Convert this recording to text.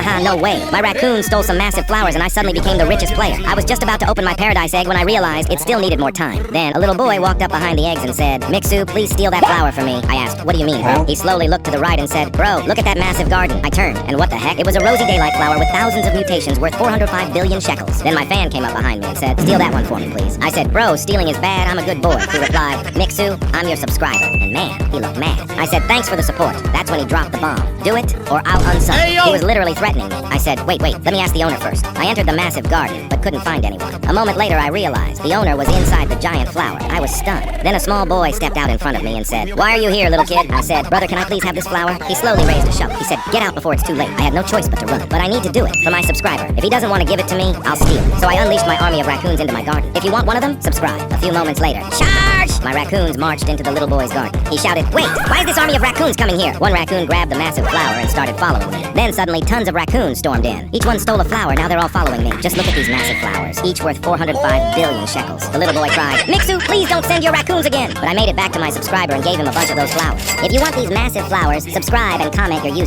Haha, no way. My raccoon stole some massive flowers and I suddenly became the richest player. I was just about to open my paradise egg when I realized it still needed more time. Then a little boy walked up behind the eggs and said, Mixu, please steal that flower for me. I asked, what do you mean, bro? He slowly looked to the right and said, bro, look at that massive garden. I turned, and what the heck? It was a rosy daylight flower with thousands of mutations worth 405 billion shekels. Then my fan came up behind me and said, steal that one for me, please. I said, bro, stealing is bad. I'm a good boy. He replied, Mixu, I'm your subscriber. And man, he looked mad. I said, thanks for the support. That's when he dropped the bomb. Do it, or I'll unsub. Hey, he was literally threatening me. I said, wait, let me ask the owner first. I entered the massive garden, but couldn't find anyone. A moment later, I realized the owner was inside the giant flower. I was stunned. Then a small boy stepped out in front of me and said, why are you here, little kid? I said, brother, can I please have this flower? He slowly raised a shovel. He said, get out before it's too late. I had no choice but to run. But I need to do it for my subscriber. If he doesn't want to give it to me, I'll steal it. So I unleashed my army of raccoons into my garden. If you want one of them, subscribe. A few moments later, charge! My raccoons marched into the little boy's garden. He shouted, wait, why is this army of raccoons coming here? One raccoon grabbed the massive flower and started following me. Then suddenly tons of raccoons stormed in. Each one stole a flower. Now they're all following me. Just look at these massive flowers, each worth 405 billion shekels. The little boy cried, Mixu, please don't send your raccoons again. But I made it back to my subscriber and gave him a bunch of those flowers. If you want these massive flowers, subscribe and comment your username.